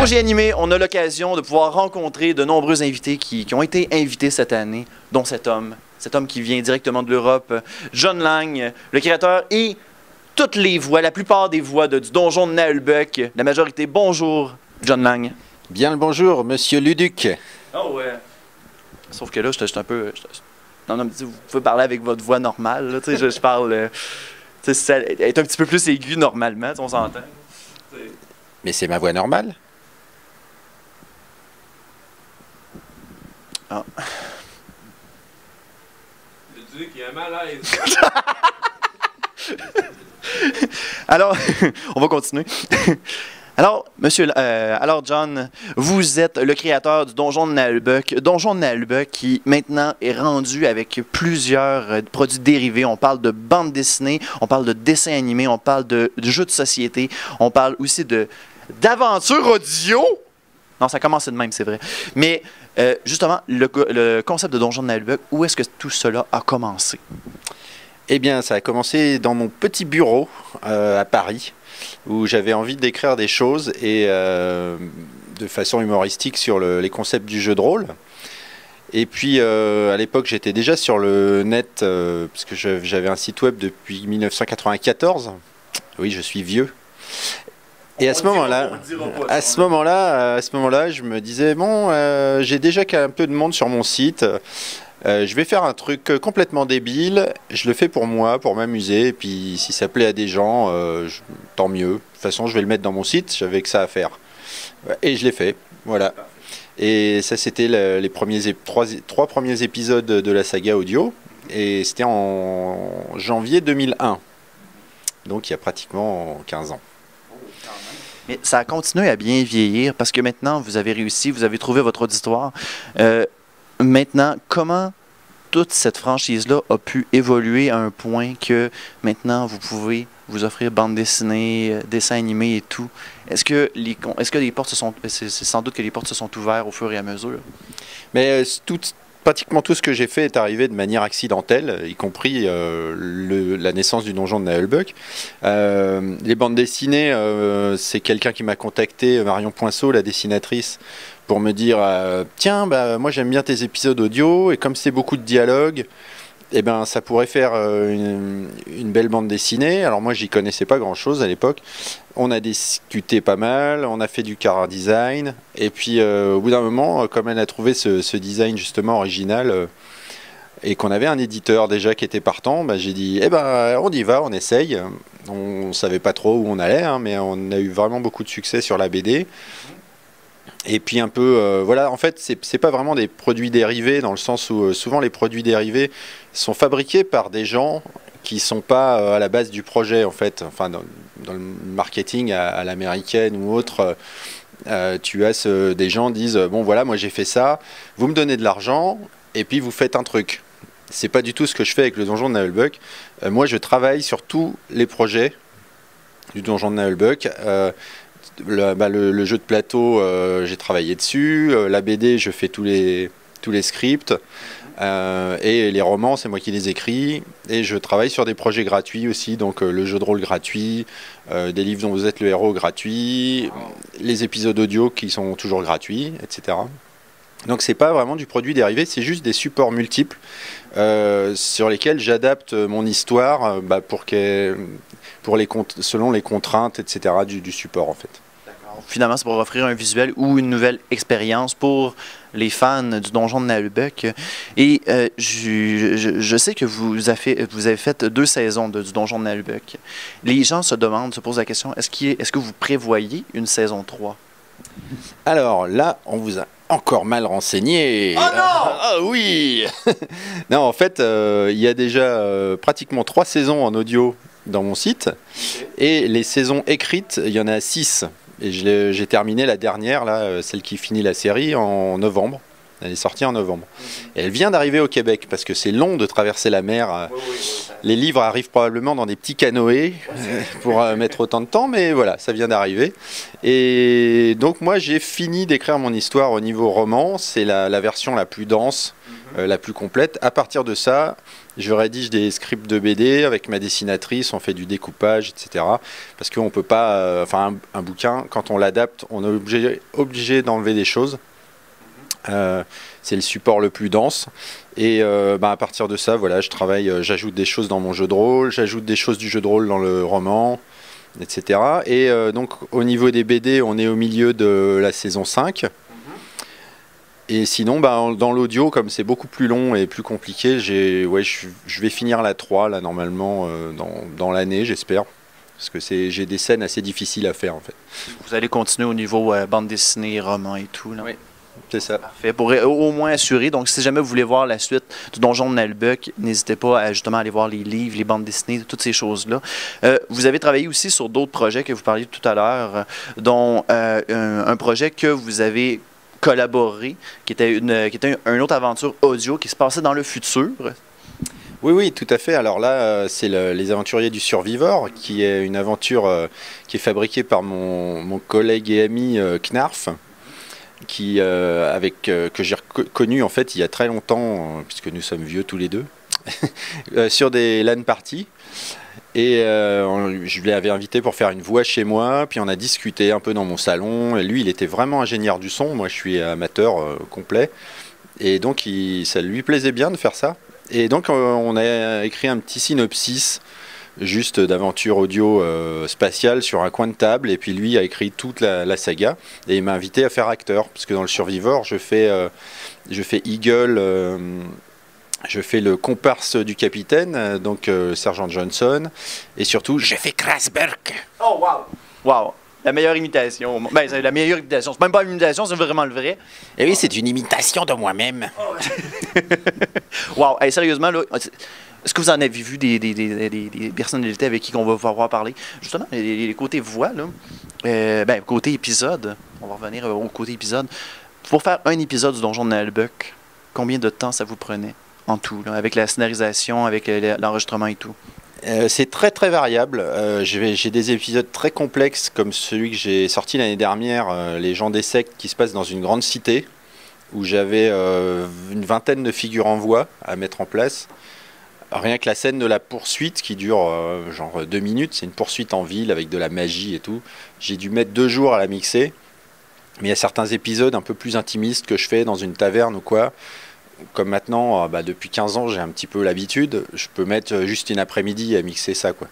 Au J'ai animé, on a l'occasion de pouvoir rencontrer de nombreux invités qui ont été invités cette année, dont cet homme qui vient directement de l'Europe, John Lang, le créateur et toutes les voix, la plupart des voix du donjon de Naheulbeuk, la majorité. Bonjour, John Lang. Bien le bonjour, monsieur Luduc. Oh ouais. Sauf que là, je un peu... Non, vous pouvez parler avec votre voix normale, là, je parle... elle est un petit peu plus aiguë normalement, on s'entend. Mais c'est ma voix normale. Ah. Le Duc, il est mal à l'aise. Alors, on va continuer. Alors, alors John, vous êtes le créateur du Donjon de Naheulbeuk. Donjon de Naheulbeuk qui maintenant est rendu avec plusieurs produits dérivés. On parle de bande dessinée, on parle de dessins animés, on parle de jeux de société, on parle aussi d'aventure audio. Non, ça commence de même, c'est vrai. Mais justement, le concept de Donjon de Naheulbeuk, où est-ce que tout cela a commencé? Eh bien, ça a commencé dans mon petit bureau à Paris, où j'avais envie d'écrire des choses et de façon humoristique sur les concepts du jeu de rôle. Et puis, à l'époque, j'étais déjà sur le net, parce que j'avais un site web depuis 1994. Oui, je suis vieux. Et à ce moment-là, je me disais, bon, j'ai déjà un peu de monde sur mon site. Je vais faire un truc complètement débile, je le fais pour moi, pour m'amuser, et puis si ça plaît à des gens, tant mieux. De toute façon, je vais le mettre dans mon site, j'avais que ça à faire. Et je l'ai fait, voilà. Et ça, c'était les trois premiers épisodes de la saga audio, et c'était en janvier 2001, donc il y a pratiquement 15 ans. Mais ça a continué à bien vieillir, parce que maintenant, vous avez réussi, vous avez trouvé votre auditoire. Maintenant, comment toute cette franchise-là a pu évoluer à un point que maintenant vous pouvez vous offrir bande dessinée, dessins animés et tout? Est-ce que les portes c'est sans doute que les portes se sont ouvertes au fur et à mesure? Mais pratiquement tout ce que j'ai fait est arrivé de manière accidentelle, y compris la naissance du Donjon de Naheulbeuk. Les bandes dessinées, c'est quelqu'un qui m'a contacté, Marion Poinceau, la dessinatrice, pour me dire tiens, moi j'aime bien tes épisodes audio, et comme c'est beaucoup de dialogue, eh ben, ça pourrait faire une belle bande dessinée. Alors moi j'y connaissais pas grand chose à l'époque. On a discuté pas mal, on a fait du chara design, et puis au bout d'un moment, comme elle a trouvé ce design justement original, et qu'on avait un éditeur déjà qui était partant, j'ai dit eh ben on y va, on essaye. On savait pas trop où on allait, hein, mais on a eu vraiment beaucoup de succès sur la BD. Et puis un peu, voilà, en fait, c'est pas vraiment des produits dérivés, dans le sens où souvent les produits dérivés sont fabriqués par des gens qui sont pas à la base du projet, en fait. Enfin, dans le marketing à l'américaine ou autre, tu as des gens qui disent bon voilà, moi j'ai fait ça, vous me donnez de l'argent et puis vous faites un truc. C'est pas du tout ce que je fais avec le Donjon de Naheulbeuk. Moi, je travaille sur tous les projets du Donjon de Naheulbeuk. Le jeu de plateau, j'ai travaillé dessus. La BD, je fais tous les scripts. Et les romans, c'est moi qui les écris. Et je travaille sur des projets gratuits aussi. Donc le jeu de rôle gratuit, des livres dont vous êtes le héros gratuits, les épisodes audio qui sont toujours gratuits, etc. Donc c'est pas vraiment du produit dérivé, c'est juste des supports multiples sur lesquels j'adapte mon histoire selon les contraintes, etc. du support en fait. Finalement, c'est pour offrir un visuel ou une nouvelle expérience pour les fans du Donjon de Naheulbeuk. Et je sais que vous avez fait 2 saisons du Donjon de Naheulbeuk. Les gens se posent la question, est-ce que vous prévoyez une saison 3? Alors là, on vous a encore mal renseigné. Oh non! Ah oui. Non, en fait, il y a déjà pratiquement 3 saisons en audio dans mon site. Et les saisons écrites, il y en a 6. Et j'ai terminé la dernière, là, celle qui finit la série, en novembre. Elle est sortie en novembre. Et elle vient d'arriver au Québec, parce que c'est long de traverser la mer. Les livres arrivent probablement dans des petits canoës pour mettre autant de temps, mais voilà, ça vient d'arriver. Et donc moi, j'ai fini d'écrire mon histoire au niveau roman. C'est la version la plus dense, la plus complète. À partir de ça, Je rédige des scripts de BD avec ma dessinatrice, on fait du découpage, etc. Parce qu'on peut pas, un bouquin, quand on l'adapte, on est obligé d'enlever des choses. C'est le support le plus dense. Et à partir de ça, voilà, je travaille, j'ajoute des choses dans mon jeu de rôle, j'ajoute des choses du jeu de rôle dans le roman, etc. Et donc au niveau des BD, on est au milieu de la saison 5. Et sinon, dans l'audio, comme c'est beaucoup plus long et plus compliqué, je vais finir la 3 là, normalement dans l'année, j'espère. Parce que j'ai des scènes assez difficiles à faire en fait. Vous allez continuer au niveau bande dessinée, roman et tout. Là. Oui, c'est ça. Parfait. Pour au moins assurer. Donc, si jamais vous voulez voir la suite du Donjon de Nalbuck, n'hésitez pas à justement aller voir les livres, les bandes dessinées, toutes ces choses-là. Vous avez travaillé aussi sur d'autres projets que vous parliez tout à l'heure, dont un projet que vous avez collaboré, qui était une autre aventure audio qui se passait dans le futur. Oui, tout à fait. Alors là, c'est Les Aventuriers du Survivor, qui est une aventure qui est fabriquée par mon collègue et ami Knarf, que j'ai connu en fait il y a très longtemps, puisque nous sommes vieux tous les deux, sur des LAN parties. Et je l'avais invité pour faire une voix chez moi, puis on a discuté un peu dans mon salon. Et lui, il était vraiment ingénieur du son, moi je suis amateur complet. Et donc ça lui plaisait bien de faire ça. Et donc on a écrit un petit synopsis juste d'aventure audio spatiale sur un coin de table. Et puis lui a écrit toute la saga. Et il m'a invité à faire acteur, parce que dans le Survivor, je fais Eagle... je fais le comparse du capitaine, donc Sergent Johnson, et surtout, je fais Krasberg. Oh, wow! Wow! La meilleure imitation. Ben, c'est la meilleure imitation. C'est même pas une imitation, c'est vraiment le vrai. Et oui, c'est une imitation de moi-même. Wow! Hey, sérieusement, là, est-ce que vous en avez vu des personnalités avec qui on va pouvoir parler? Justement, les côtés voix, là. Côté épisode. On va revenir au côté épisode. Pour faire un épisode du Donjon de Nalbuck, combien de temps ça vous prenait? En tout, là, avec la scénarisation, avec l'enregistrement et tout? C'est très très variable. J'ai des épisodes très complexes comme celui que j'ai sorti l'année dernière, Les gens des sectes, qui se passe dans une grande cité, où j'avais une vingtaine de figures en voix à mettre en place. Rien que la scène de la poursuite qui dure genre 2 minutes, c'est une poursuite en ville avec de la magie et tout. J'ai dû mettre 2 jours à la mixer. Mais il y a certains épisodes un peu plus intimistes que je fais dans une taverne ou quoi. Comme maintenant, depuis 15 ans, j'ai un petit peu l'habitude, je peux mettre juste une après-midi à mixer ça, quoi.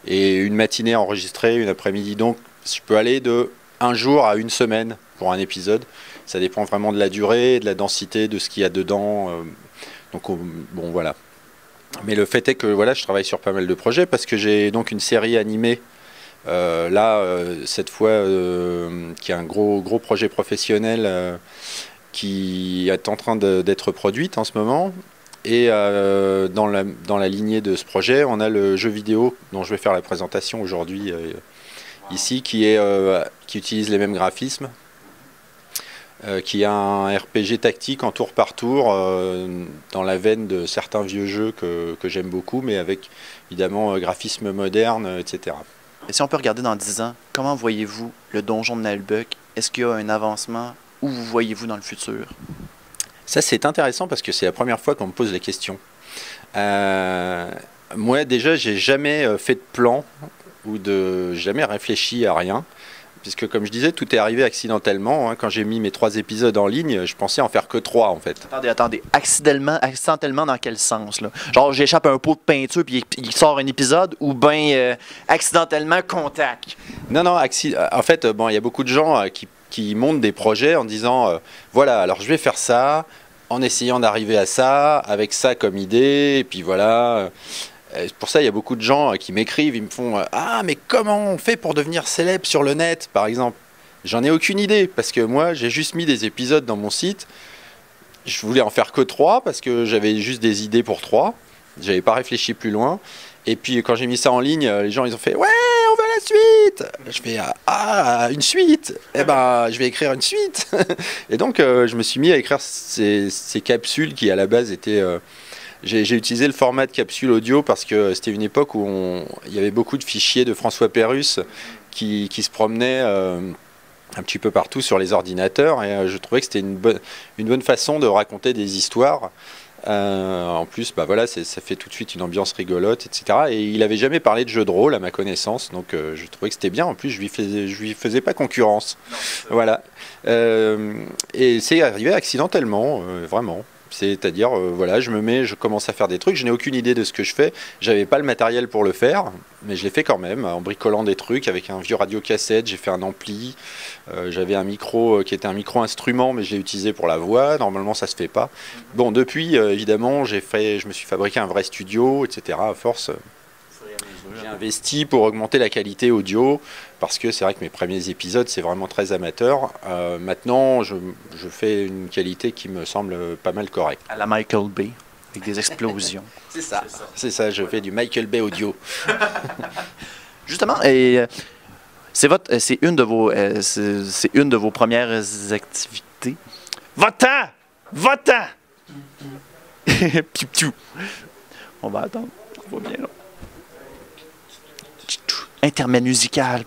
Et une matinée enregistrée, une après-midi. Donc, je peux aller de 1 jour à 1 semaine pour un épisode. Ça dépend vraiment de la durée, de la densité, de ce qu'il y a dedans. Bon, voilà. Mais le fait est que voilà, je travaille sur pas mal de projets parce que j'ai donc une série animée. Cette fois, qui est un gros projet professionnel. Qui est en train d'être produite en ce moment. Et dans la lignée de ce projet, on a le jeu vidéo dont je vais faire la présentation aujourd'hui ici, qui utilise les mêmes graphismes, qui est un RPG tactique en tour par tour, dans la veine de certains vieux jeux que j'aime beaucoup, mais avec évidemment graphisme moderne, etc. Et si on peut regarder dans 10 ans, comment voyez-vous le Donjon de Nalbuck? Est-ce qu'il y a un avancement? Où vous voyez-vous dans le futur? Ça, c'est intéressant parce que c'est la première fois qu'on me pose la question. Moi, déjà, j'ai jamais fait de plan ou jamais réfléchi à rien. Puisque, comme je disais, tout est arrivé accidentellement. Hein. Quand j'ai mis mes 3 épisodes en ligne, je pensais en faire que 3, en fait. Attendez. Accidentellement dans quel sens, là? Genre, j'échappe un pot de peinture puis il sort un épisode, ou bien accidentellement contact? Non, en fait, il y a beaucoup de gens qui montent des projets en disant voilà, alors je vais faire ça, en essayant d'arriver à ça, avec ça comme idée, et puis voilà. Pour ça, il y a beaucoup de gens qui m'écrivent, ils me font ah, mais comment on fait pour devenir célèbre sur le net, par exemple? J'en ai aucune idée, parce que moi, j'ai juste mis des épisodes dans mon site. Je voulais en faire que 3, parce que j'avais juste des idées pour 3. J'avais pas réfléchi plus loin. Et puis, quand j'ai mis ça en ligne, les gens, ils ont fait ouais, on veut la suite. Je fais une suite. Eh ben, je vais écrire une suite. Et donc, je me suis mis à écrire ces capsules qui, à la base, étaient... J'ai utilisé le format de capsule audio parce que c'était une époque où il y avait beaucoup de fichiers de François Pérusse qui se promenaient un petit peu partout sur les ordinateurs. Et je trouvais que c'était une bonne façon de raconter des histoires En plus, bah voilà, ça fait tout de suite une ambiance rigolote, etc. Et il avait jamais parlé de jeu de rôle à ma connaissance, donc je trouvais que c'était bien. En plus, je lui faisais pas concurrence. Voilà. Et c'est arrivé accidentellement, vraiment. C'est-à-dire, voilà, je commence à faire des trucs, je n'ai aucune idée de ce que je fais, j'avais pas le matériel pour le faire, mais je l'ai fait quand même, en bricolant des trucs avec un vieux radiocassette, j'ai fait un ampli, j'avais un micro qui était un micro-instrument, mais je l'ai utilisé pour la voix, normalement ça se fait pas. Bon, depuis, évidemment, je me suis fabriqué un vrai studio, etc. À force, j'ai investi pour augmenter la qualité audio, parce que c'est vrai que mes premiers épisodes, c'est vraiment très amateur. Maintenant, je fais une qualité qui me semble pas mal correcte. À la Michael Bay, avec des explosions. C'est ça, je fais du Michael Bay audio. Justement, et c'est une de vos premières activités. Va-t'en! Va-t'en! Piou-piou. On va attendre. On va bien là. Intermède musical.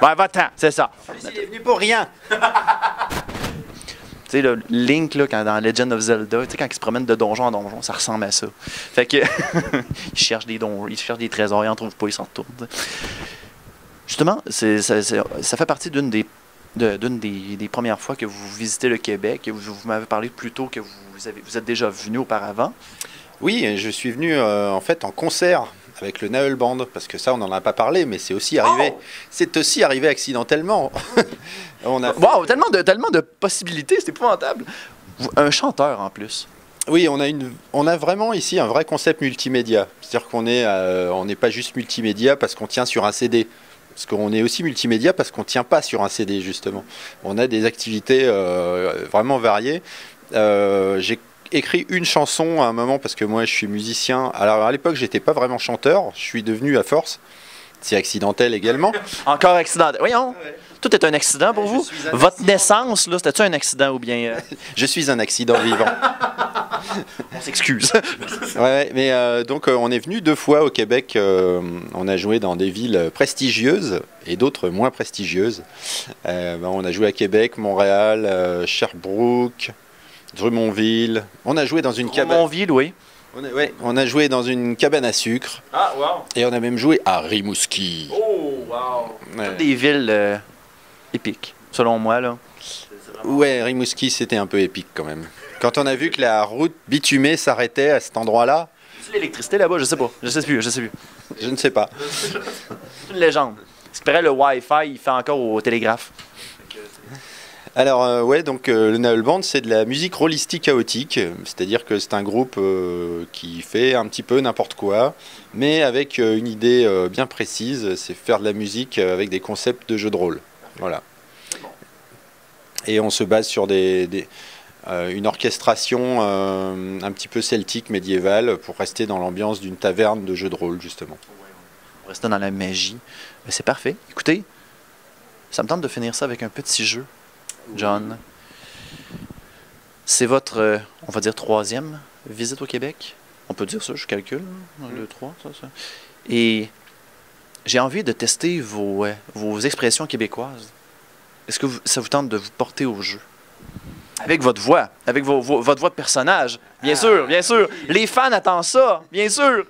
Ouais, va-t'en, c'est ça. Il est venu pour rien. Tu sais, le Link, là, dans Legend of Zelda, tu sais, quand il se promène de donjon en donjon, ça ressemble à ça. Fait que, il cherche des trésors, il en trouve pas, il s'en retourne. Justement, ça fait partie d'une des premières fois que vous visitez le Québec. Vous m'avez parlé plus tôt que vous êtes déjà venu auparavant. Oui, je suis venu en fait en concert avec le Naël Band, parce que ça on n'en a pas parlé, mais c'est aussi arrivé. Oh, c'est aussi arrivé accidentellement. Wow, tellement de possibilités, c'est épouvantable. Un chanteur en plus. Oui, on a vraiment ici un vrai concept multimédia. C'est-à-dire qu'on n'est pas juste multimédia parce qu'on tient sur un CD. Parce qu'on est aussi multimédia parce qu'on ne tient pas sur un CD, justement. On a des activités vraiment variées. J'ai écrit une chanson à un moment parce que moi je suis musicien. Alors à l'époque j'étais pas vraiment chanteur, je suis devenu à force. C'est accidentel également. Encore accidentel. Voyons, tout est un accident pour vous. Votre naissance, là, c'était-tu un accident ou bien... Je suis un accident vivant. On s'excuse. Ouais, mais donc on est venu 2 fois au Québec. On a joué dans des villes prestigieuses et d'autres moins prestigieuses. On a joué à Québec, Montréal, Sherbrooke, Drummondville. On a joué dans une cabane. Drummondville, oui. On a joué dans une cabane à sucre. Ah, wow! Et on a même joué à Rimouski. Oh, wow! Ouais. Toutes des villes épiques, selon moi, là. Ouais, Rimouski, c'était un peu épique quand même. Quand on a vu que la route bitumée s'arrêtait à cet endroit-là. C'est l'électricité là-bas, je sais pas. Je sais plus. Je ne sais pas. C'est une légende. Ce qui paraît, le Wi-Fi, il fait encore au télégraphe. Alors, donc le Naël Band, c'est de la musique rôlistique chaotique. C'est-à-dire que c'est un groupe qui fait un petit peu n'importe quoi, mais avec une idée bien précise, c'est faire de la musique avec des concepts de jeux de rôle. Voilà. Et on se base sur une orchestration un petit peu celtique, médiévale, pour rester dans l'ambiance d'une taverne de jeux de rôle, justement. On reste dans la magie. Mais c'est parfait. Écoutez, ça me tente de finir ça avec un petit jeu. John, c'est votre, on va dire, 3e visite au Québec. On peut dire ça, je calcule. 1, 2, 3, ça. Et j'ai envie de tester vos expressions québécoises. Est-ce que ça vous tente de vous porter au jeu? Avec votre voix, avec votre voix de personnage. Bien sûr, bien sûr. Les fans attendent ça, bien sûr.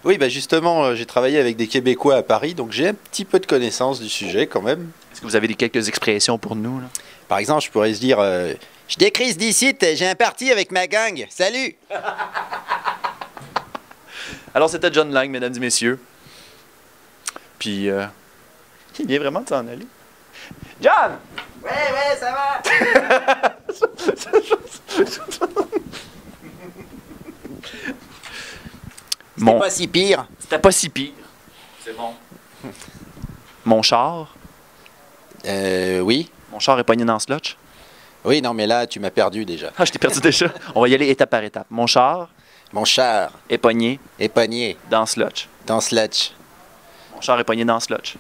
Oui, bah justement, j'ai travaillé avec des Québécois à Paris, donc j'ai un petit peu de connaissance du sujet quand même. Est-ce que vous avez quelques expressions pour nous, là? Par exemple, je pourrais se dire je décrise d'ici, j'ai un parti avec ma gang. Salut! Alors, c'était John Lang, mesdames et messieurs. Puis, il vient vraiment de s'en aller. John! Ouais, ça va! C'était pas si pire. C'était pas si pire. C'est bon. Mon char? Oui. Mon char est pogné dans ce lotch. Oui, non, mais là, tu m'as perdu déjà. Ah, je t'ai perdu déjà. On va y aller étape par étape. Mon char Mon char est pogné est pogné dans ce lotch. dans ce lotch. Mon char est pogné dans ce lotch.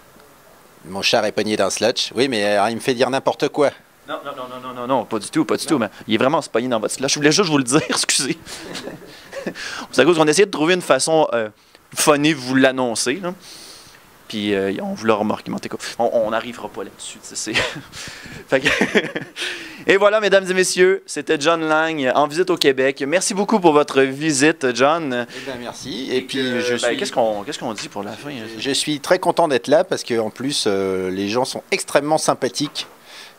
Mon char est pogné dans ce lotch. Oui, mais il me fait dire n'importe quoi. Non, pas du tout, mais il est vraiment pogné dans votre lotch. Je voulais juste vous le dire, excusez. C'est à cause qu'on essayait de trouver une façon funny de vous l'annoncer, là. Puis on vous l'a remarqué, Monteco. On n'arrivera pas là-dessus. Fait que et voilà, mesdames et messieurs, c'était John Lang en visite au Québec. Merci beaucoup pour votre visite, John. Eh bien, merci. Et puis, qu'est-ce qu'on dit pour la fin? Je suis très content d'être là parce qu'en plus, les gens sont extrêmement sympathiques.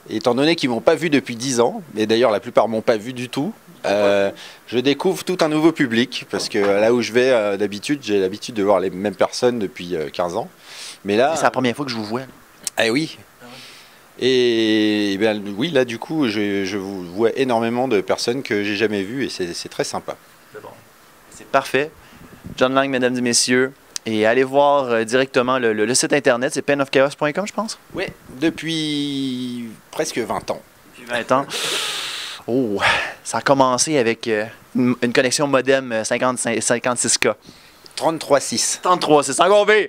Étant donné qu'ils ne m'ont pas vu depuis 10 ans, et d'ailleurs la plupart ne m'ont pas vu du tout, je découvre tout un nouveau public parce que là où je vais d'habitude, j'ai l'habitude de voir les mêmes personnes depuis 15 ans. Mais là, c'est la première fois que je vous vois. Ah oui. Et bien, oui, là du coup, je vous vois énormément de personnes que j'ai jamais vues et c'est très sympa. C'est parfait. John Lang, mesdames et messieurs. Et allez voir directement le site internet, c'est penofchaos.com, je pense? Oui, depuis presque 20 ans. Depuis 20 ans. Oh, ça a commencé avec une connexion modem 56K. 33.6. 33, c'est encore pire.